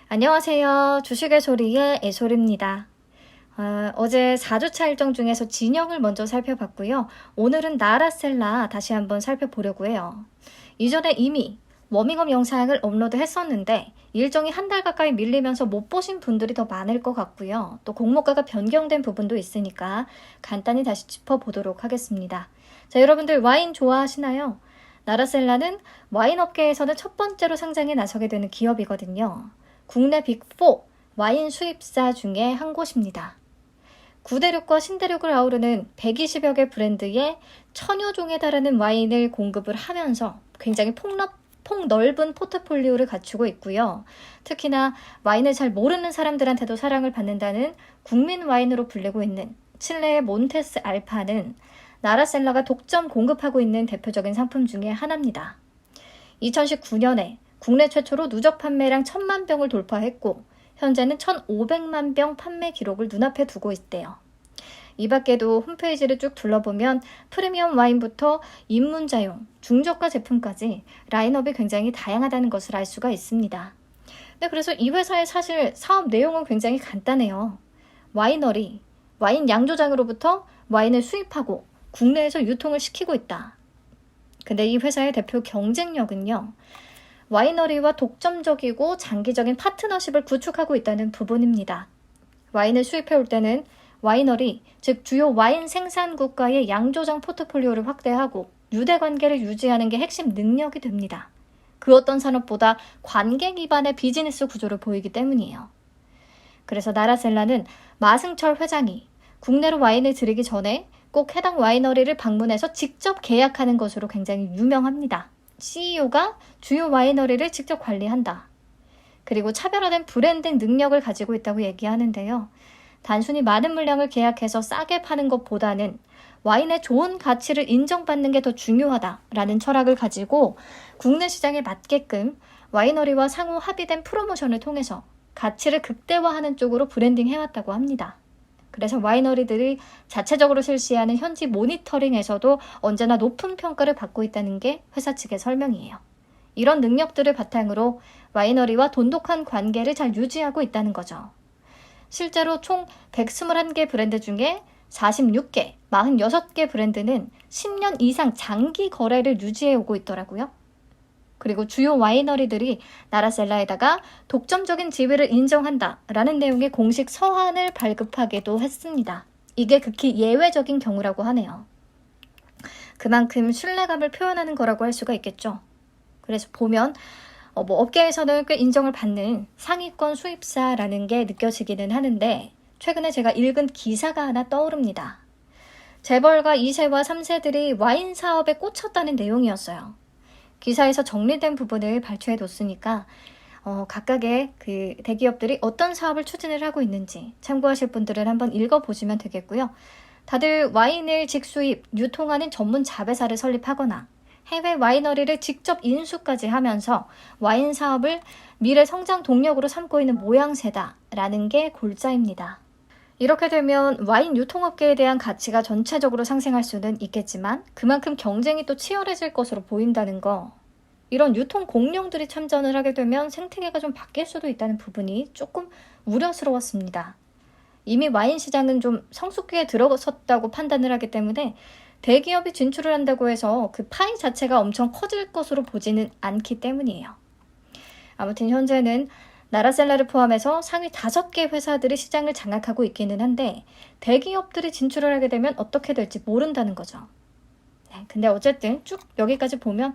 안녕하세요. 주식의 소리의 애솔입니다. 어제 4주차 일정 중에서 진영을 먼저 살펴봤고요. 오늘은 나라셀라 다시 한번 살펴보려고 해요. 이전에 이미 워밍업 영상을 업로드 했었는데 일정이 한 달 가까이 밀리면서 못 보신 분들이 더 많을 것 같고요. 또 공모가가 변경된 부분도 있으니까 간단히 다시 짚어보도록 하겠습니다. 자, 여러분들 와인 좋아하시나요? 나라셀라는 와인 업계에서는 첫 번째로 상장에 나서게 되는 기업이거든요. 국내 빅4 와인 수입사 중에 한 곳입니다. 구대륙과 신대륙을 아우르는 120여 개 브랜드의 1000여 종에 달하는 와인을 공급을 하면서 굉장히 폭넓은 포트폴리오를 갖추고 있고요. 특히나 와인을 잘 모르는 사람들한테도 사랑을 받는다는 국민 와인으로 불리고 있는 칠레의 몬테스 알파는 나라셀라가 독점 공급하고 있는 대표적인 상품 중에 하나입니다. 2019년에 국내 최초로 누적 판매량 1000만 병을 돌파했고 현재는 1500만 병 판매 기록을 눈앞에 두고 있대요. 이 밖에도 홈페이지를 쭉 둘러보면 프리미엄 와인부터 입문자용, 중저가 제품까지 라인업이 굉장히 다양하다는 것을 알 수가 있습니다. 네, 그래서 이 회사의 사실 사업 내용은 굉장히 간단해요. 와이너리, 와인 양조장으로부터 와인을 수입하고 국내에서 유통을 시키고 있다. 근데 이 회사의 대표 경쟁력은요. 와이너리와 독점적이고 장기적인 파트너십을 구축하고 있다는 부분입니다. 와인을 수입해 올 때는 와이너리, 즉 주요 와인 생산국가의 양조장 포트폴리오를 확대하고 유대 관계를 유지하는 게 핵심 능력이 됩니다. 그 어떤 산업보다 관계 기반의 비즈니스 구조를 보이기 때문이에요. 그래서 나라셀라는 마승철 회장이 국내로 와인을 들이기 전에 꼭 해당 와이너리를 방문해서 직접 계약하는 것으로 굉장히 유명합니다. CEO가 주요 와이너리를 직접 관리한다. 그리고 차별화된 브랜딩 능력을 가지고 있다고 얘기하는데요. 단순히 많은 물량을 계약해서 싸게 파는 것보다는 와인의 좋은 가치를 인정받는 게 더 중요하다라는 철학을 가지고 국내 시장에 맞게끔 와이너리와 상호 합의된 프로모션을 통해서 가치를 극대화하는 쪽으로 브랜딩 해왔다고 합니다. 그래서 와이너리들이 자체적으로 실시하는 현지 모니터링에서도 언제나 높은 평가를 받고 있다는 게 회사 측의 설명이에요. 이런 능력들을 바탕으로 와이너리와 돈독한 관계를 잘 유지하고 있다는 거죠. 실제로 총 121개 브랜드 중에 46개, 46개 브랜드는 10년 이상 장기 거래를 유지해 오고 있더라고요. 그리고 주요 와이너리들이 나라셀라에다가 독점적인 지위를 인정한다라는 내용의 공식 서한을 발급하기도 했습니다. 이게 극히 예외적인 경우라고 하네요. 그만큼 신뢰감을 표현하는 거라고 할 수가 있겠죠. 그래서 보면 업계에서는 꽤 인정을 받는 상위권 수입사라는 게 느껴지기는 하는데 최근에 제가 읽은 기사가 하나 떠오릅니다. 재벌가 2세와 3세들이 와인 사업에 꽂혔다는 내용이었어요. 기사에서 정리된 부분을 발췌해뒀으니까 각각의 그 대기업들이 어떤 사업을 추진을 하고 있는지 참고하실 분들은 한번 읽어보시면 되겠고요. 다들 와인을 직수입, 유통하는 전문 자회사를 설립하거나 해외 와이너리를 직접 인수까지 하면서 와인 사업을 미래 성장 동력으로 삼고 있는 모양새다라는 게 골자입니다. 이렇게 되면 와인 유통업계에 대한 가치가 전체적으로 상승할 수는 있겠지만 그만큼 경쟁이 또 치열해질 것으로 보인다는 거. 이런 유통 공룡들이 참전을 하게 되면 생태계가 좀 바뀔 수도 있다는 부분이 조금 우려스러웠습니다. 이미 와인 시장은 좀 성숙기에 들어섰다고 판단을 하기 때문에 대기업이 진출을 한다고 해서 그 파이 자체가 엄청 커질 것으로 보지는 않기 때문이에요. 아무튼 현재는 나라셀라를 포함해서 상위 5개 회사들이 시장을 장악하고 있기는 한데 대기업들이 진출을 하게 되면 어떻게 될지 모른다는 거죠. 근데 어쨌든 쭉 여기까지 보면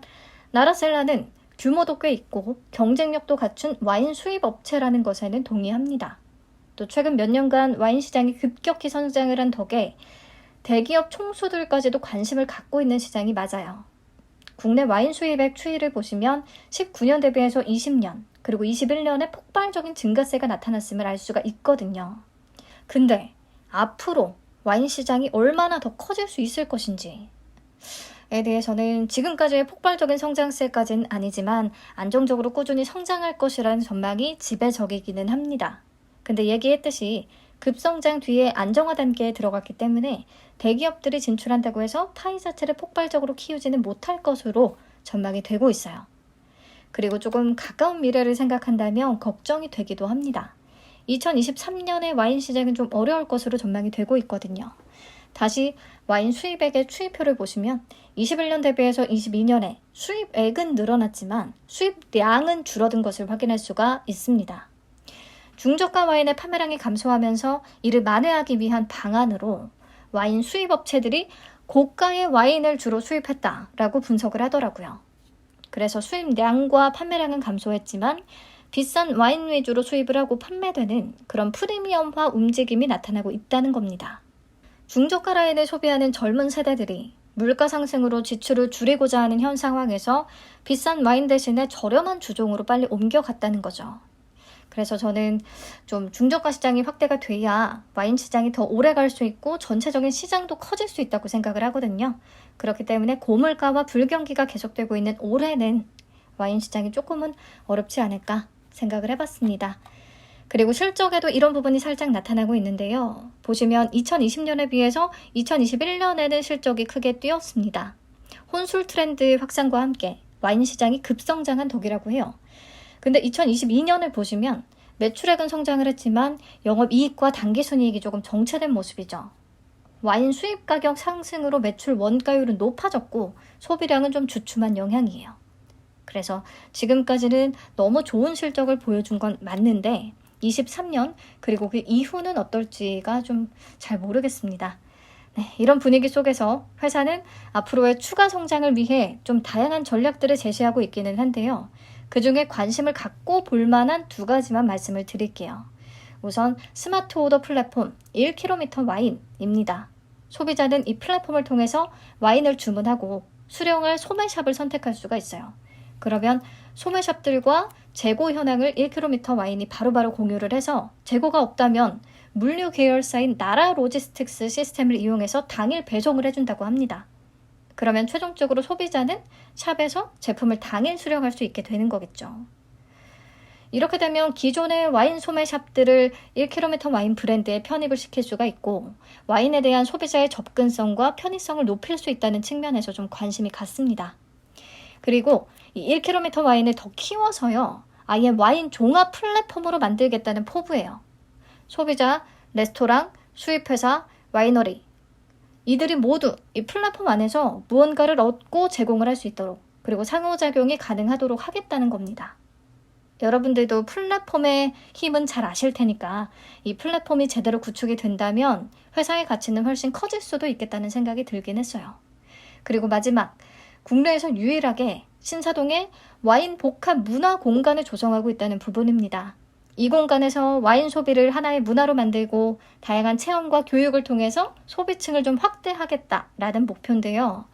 나라셀라는 규모도 꽤 있고 경쟁력도 갖춘 와인 수입 업체라는 것에는 동의합니다. 또 최근 몇 년간 와인 시장이 급격히 성장을 한 덕에 대기업 총수들까지도 관심을 갖고 있는 시장이 맞아요. 국내 와인 수입액 추이를 보시면 19년 대비해서 20년 그리고 21년에 폭발적인 증가세가 나타났음을 알 수가 있거든요. 근데 앞으로 와인 시장이 얼마나 더 커질 수 있을 것인지에 대해서는 지금까지의 폭발적인 성장세까지는 아니지만 안정적으로 꾸준히 성장할 것이라는 전망이 지배적이기는 합니다. 근데 얘기했듯이 급성장 뒤에 안정화 단계에 들어갔기 때문에 대기업들이 진출한다고 해서 파이 자체를 폭발적으로 키우지는 못할 것으로 전망이 되고 있어요. 그리고 조금 가까운 미래를 생각한다면 걱정이 되기도 합니다. 2023년의 와인 시장은 좀 어려울 것으로 전망이 되고 있거든요. 다시 와인 수입액의 추이표를 보시면 21년 대비해서 22년에 수입액은 늘어났지만 수입량은 줄어든 것을 확인할 수가 있습니다. 중저가 와인의 판매량이 감소하면서 이를 만회하기 위한 방안으로 와인 수입업체들이 고가의 와인을 주로 수입했다라고 분석을 하더라고요. 그래서 수입량과 판매량은 감소했지만 비싼 와인 위주로 수입을 하고 판매되는 그런 프리미엄화 움직임이 나타나고 있다는 겁니다. 중저가 라인을 소비하는 젊은 세대들이 물가 상승으로 지출을 줄이고자 하는 현 상황에서 비싼 와인 대신에 저렴한 주종으로 빨리 옮겨갔다는 거죠. 그래서 저는 좀 중저가 시장이 확대가 돼야 와인 시장이 더 오래 갈 수 있고 전체적인 시장도 커질 수 있다고 생각을 하거든요. 그렇기 때문에 고물가와 불경기가 계속되고 있는 올해는 와인 시장이 조금은 어렵지 않을까 생각을 해봤습니다. 그리고 실적에도 이런 부분이 살짝 나타나고 있는데요. 보시면 2020년에 비해서 2021년에는 실적이 크게 뛰었습니다. 혼술 트렌드 확산과 함께 와인 시장이 급성장한 덕이라고 해요. 근데 2022년을 보시면 매출액은 성장을 했지만 영업이익과 당기순이익이 조금 정체된 모습이죠. 와인 수입 가격 상승으로 매출 원가율은 높아졌고 소비량은 좀 주춤한 영향이에요. 그래서 지금까지는 너무 좋은 실적을 보여준 건 맞는데 23년 그리고 그 이후는 어떨지가 좀 잘 모르겠습니다. 네, 이런 분위기 속에서 회사는 앞으로의 추가 성장을 위해 좀 다양한 전략들을 제시하고 있기는 한데요. 그중에 관심을 갖고 볼 만한 두 가지만 말씀을 드릴게요. 우선 스마트 오더 플랫폼 1km 와인입니다. 소비자는 이 플랫폼을 통해서 와인을 주문하고 수령할 소매샵을 선택할 수가 있어요. 그러면 소매샵들과 재고 현황을 1km 와인이 바로바로 공유를 해서 재고가 없다면 물류 계열사인 나라 로지스틱스 시스템을 이용해서 당일 배송을 해준다고 합니다. 그러면 최종적으로 소비자는 샵에서 제품을 당일 수령할 수 있게 되는 거겠죠. 이렇게 되면 기존의 와인 소매샵들을 1km 와인 브랜드에 편입을 시킬 수가 있고 와인에 대한 소비자의 접근성과 편의성을 높일 수 있다는 측면에서 좀 관심이 갔습니다. 그리고 이 1km 와인을 더 키워서요. 아예 와인 종합 플랫폼으로 만들겠다는 포부예요. 소비자, 레스토랑, 수입회사, 와이너리 이들이 모두 이 플랫폼 안에서 무언가를 얻고 제공을 할 수 있도록 그리고 상호작용이 가능하도록 하겠다는 겁니다. 여러분들도 플랫폼의 힘은 잘 아실 테니까 이 플랫폼이 제대로 구축이 된다면 회사의 가치는 훨씬 커질 수도 있겠다는 생각이 들긴 했어요. 그리고 마지막, 국내에서 유일하게 신사동에 와인 복합 문화 공간을 조성하고 있다는 부분입니다. 이 공간에서 와인 소비를 하나의 문화로 만들고 다양한 체험과 교육을 통해서 소비층을 좀 확대하겠다라는 목표인데요.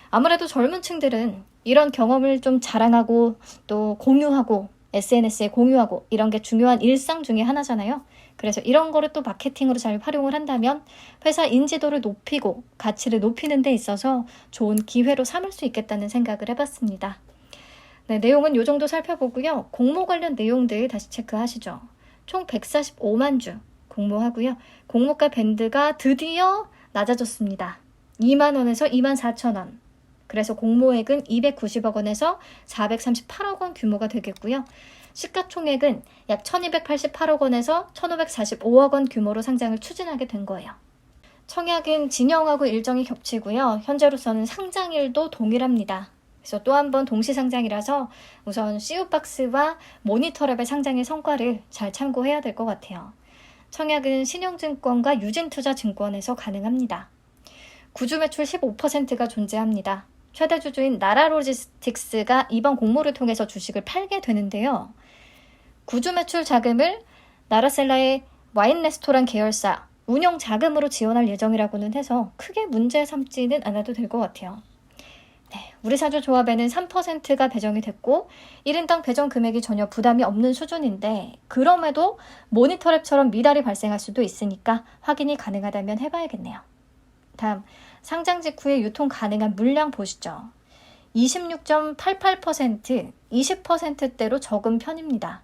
아무래도 젊은 층들은 이런 경험을 좀 자랑하고 또 공유하고 SNS에 공유하고 이런 게 중요한 일상 중에 하나잖아요. 그래서 이런 거를 또 마케팅으로 잘 활용을 한다면 회사 인지도를 높이고 가치를 높이는 데 있어서 좋은 기회로 삼을 수 있겠다는 생각을 해봤습니다. 네, 내용은 이 정도 살펴보고요. 공모 관련 내용들 다시 체크하시죠. 총 145만 주 공모하고요. 공모가 밴드가 드디어 낮아졌습니다. 2만 원에서 2만 4천 원. 그래서 공모액은 290억 원에서 438억 원 규모가 되겠고요. 시가총액은 약 1288억 원에서 1545억 원 규모로 상장을 추진하게 된 거예요. 청약은 진영하고 일정이 겹치고요. 현재로서는 상장일도 동일합니다. 그래서 또 한 번 동시 상장이라서 우선 CU박스와 모니터랩의 상장의 성과를 잘 참고해야 될 것 같아요. 청약은 신용증권과 유진투자증권에서 가능합니다. 구주 매출 15%가 존재합니다. 최대 주주인 나라로지스틱스가 이번 공모를 통해서 주식을 팔게 되는데요. 구주 매출 자금을 나라셀라의 와인 레스토랑 계열사 운영 자금으로 지원할 예정이라고는 해서 크게 문제 삼지는 않아도 될 것 같아요. 네, 우리 사주 조합에는 3%가 배정이 됐고 1인당 배정 금액이 전혀 부담이 없는 수준인데 그럼에도 모니터랩처럼 미달이 발생할 수도 있으니까 확인이 가능하다면 해봐야겠네요. 다음, 상장 직후에 유통 가능한 물량 보시죠. 26.88%, 20%대로 적은 편입니다.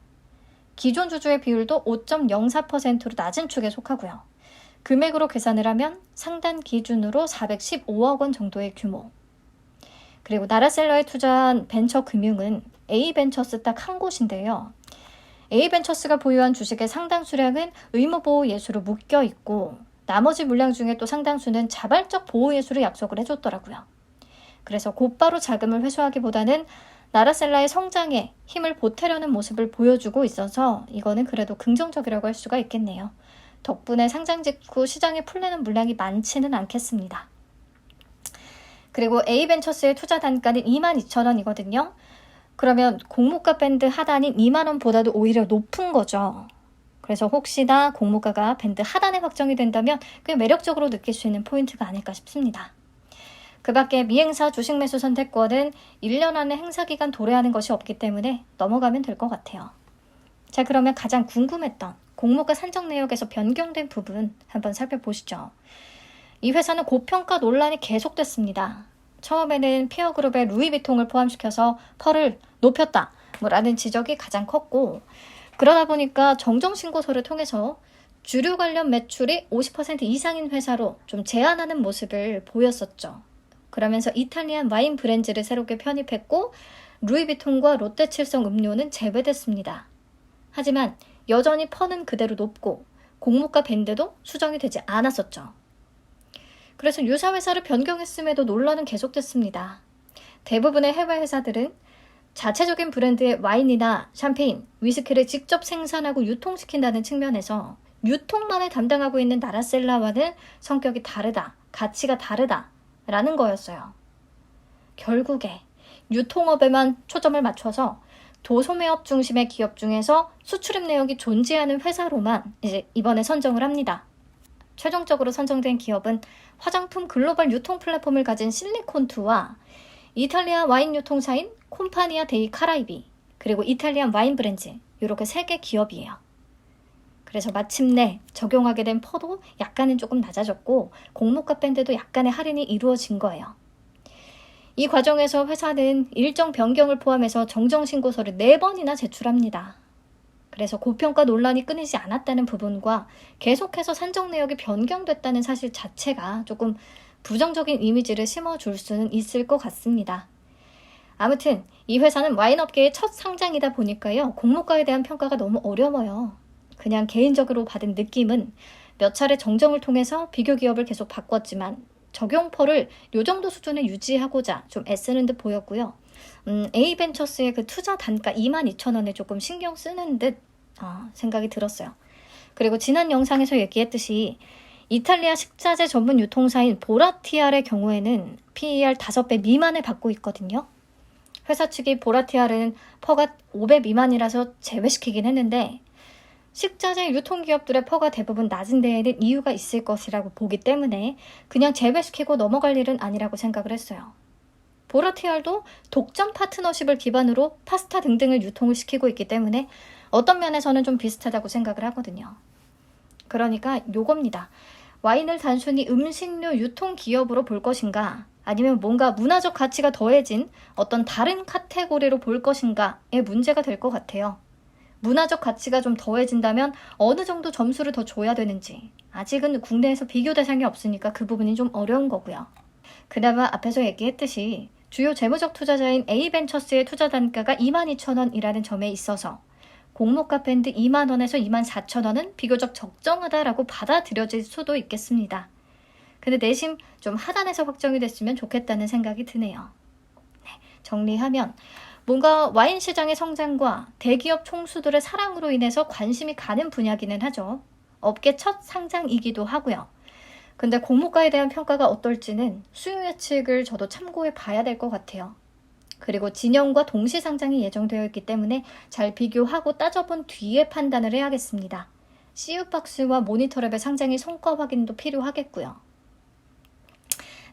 기존 주주의 비율도 5.04%로 낮은 축에 속하고요. 금액으로 계산을 하면 상단 기준으로 415억 원 정도의 규모. 그리고 나라셀라에 투자한 벤처금융은 A벤처스 딱 한 곳인데요. A벤처스가 보유한 주식의 상당수량은 의무보호 예수로 묶여있고 나머지 물량 중에 또 상당수는 자발적 보호 예수를 약속을 해줬더라고요. 그래서 곧바로 자금을 회수하기보다는 나라셀라의 성장에 힘을 보태려는 모습을 보여주고 있어서 이거는 그래도 긍정적이라고 할 수가 있겠네요. 덕분에 상장 직후 시장에 풀리는 물량이 많지는 않겠습니다. 그리고 A벤처스의 투자 단가는 22,000원이거든요. 그러면 공모가 밴드 하단인 2만원보다도 오히려 높은 거죠. 그래서 혹시나 공모가가 밴드 하단에 확정이 된다면 꽤 매력적으로 느낄 수 있는 포인트가 아닐까 싶습니다. 그 밖에 미행사 주식 매수 선택권은 1년 안에 행사기간 도래하는 것이 없기 때문에 넘어가면 될 것 같아요. 자, 그러면 가장 궁금했던 공모가 산정 내역에서 변경된 부분 한번 살펴보시죠. 이 회사는 고평가 논란이 계속됐습니다. 처음에는 피어그룹의 루이비통을 포함시켜서 펄을 높였다 라는 지적이 가장 컸고, 그러다 보니까 정정신고서를 통해서 주류 관련 매출이 50% 이상인 회사로 좀 제한하는 모습을 보였었죠. 그러면서 이탈리안 와인 브랜드를 새롭게 편입했고 루이비통과 롯데칠성 음료는 제외됐습니다. 하지만 여전히 펀은 그대로 높고 공모가 밴드도 수정이 되지 않았었죠. 그래서 유사 회사를 변경했음에도 논란은 계속됐습니다. 대부분의 해외 회사들은 자체적인 브랜드의 와인이나 샴페인, 위스키를 직접 생산하고 유통시킨다는 측면에서 유통만을 담당하고 있는 나라셀라와는 성격이 다르다, 가치가 다르다 라는 거였어요. 결국에 유통업에만 초점을 맞춰서 도소매업 중심의 기업 중에서 수출입 내역이 존재하는 회사로만 이제 이번에 선정을 합니다. 최종적으로 선정된 기업은 화장품 글로벌 유통 플랫폼을 가진 실리콘투와 이탈리아 와인 유통사인 콤파니아 데이 카라이비, 그리고 이탈리안 와인 브랜드, 이렇게 3개 기업이에요. 그래서 마침내 적용하게 된 펄도 약간은 조금 낮아졌고 공모가 밴드도 약간의 할인이 이루어진 거예요. 이 과정에서 회사는 일정 변경을 포함해서 정정신고서를 4번이나 제출합니다. 그래서 고평가 논란이 끊이지 않았다는 부분과 계속해서 산정 내역이 변경됐다는 사실 자체가 조금 부정적인 이미지를 심어줄 수는 있을 것 같습니다. 아무튼 이 회사는 와인업계의 첫 상장이다 보니까요, 공모가에 대한 평가가 너무 어려워요. 그냥 개인적으로 받은 느낌은 몇 차례 정정을 통해서 비교 기업을 계속 바꿨지만 적용 펄을 요 정도 수준에 유지하고자 좀 애쓰는 듯 보였고요. A벤처스의 그 투자 단가 22,000원에 조금 신경 쓰는 듯 생각이 들었어요. 그리고 지난 영상에서 얘기했듯이 이탈리아 식자재 전문 유통사인 보라티알의 경우에는 PER 5배 미만을 받고 있거든요. 회사 측이 보라티알은 퍼가 5배 미만이라서 제외시키긴 했는데 식자재 유통기업들의 퍼가 대부분 낮은 데에는 이유가 있을 것이라고 보기 때문에 그냥 제외시키고 넘어갈 일은 아니라고 생각을 했어요. 보라티알도 독점 파트너십을 기반으로 파스타 등등을 유통을 시키고 있기 때문에 어떤 면에서는 좀 비슷하다고 생각을 하거든요. 그러니까 요겁니다. 와인을 단순히 음식료 유통 기업으로 볼 것인가, 아니면 뭔가 문화적 가치가 더해진 어떤 다른 카테고리로 볼 것인가의 문제가 될 것 같아요. 문화적 가치가 좀 더해진다면 어느 정도 점수를 더 줘야 되는지 아직은 국내에서 비교 대상이 없으니까 그 부분이 좀 어려운 거고요. 그나마 앞에서 얘기했듯이 주요 재무적 투자자인 A벤처스의 투자 단가가 22,000원이라는 점에 있어서 공모가 밴드 2만원에서 24,000원은 비교적 적정하다라고 받아들여질 수도 있겠습니다. 근데 내심 좀 하단에서 확정이 됐으면 좋겠다는 생각이 드네요. 네, 정리하면 뭔가 와인 시장의 성장과 대기업 총수들의 사랑으로 인해서 관심이 가는 분야기는 하죠. 업계 첫 상장이기도 하고요. 근데 공모가에 대한 평가가 어떨지는 수요 예측을 저도 참고해 봐야 될 것 같아요. 그리고 진영과 동시 상장이 예정되어 있기 때문에 잘 비교하고 따져본 뒤에 판단을 해야겠습니다. CU박스와 모니터랩의 상장의 성과 확인도 필요하겠고요.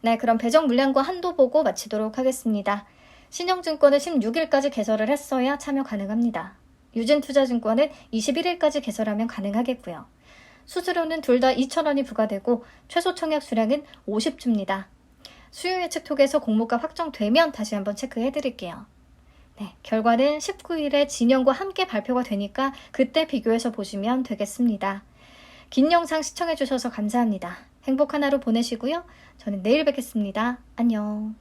네, 그럼 배정 물량과 한도 보고 마치도록 하겠습니다. 신영증권은 16일까지 개설을 했어야 참여 가능합니다. 유진투자증권은 21일까지 개설하면 가능하겠고요. 수수료는 둘 다 2,000원이 부과되고 최소 청약 수량은 50주입니다. 수요 예측 톡에서 공모가 확정되면 다시 한번 체크해 드릴게요. 네, 결과는 19일에 진영과 함께 발표가 되니까 그때 비교해서 보시면 되겠습니다. 긴 영상 시청해 주셔서 감사합니다. 행복한 하루 보내시고요. 저는 내일 뵙겠습니다. 안녕.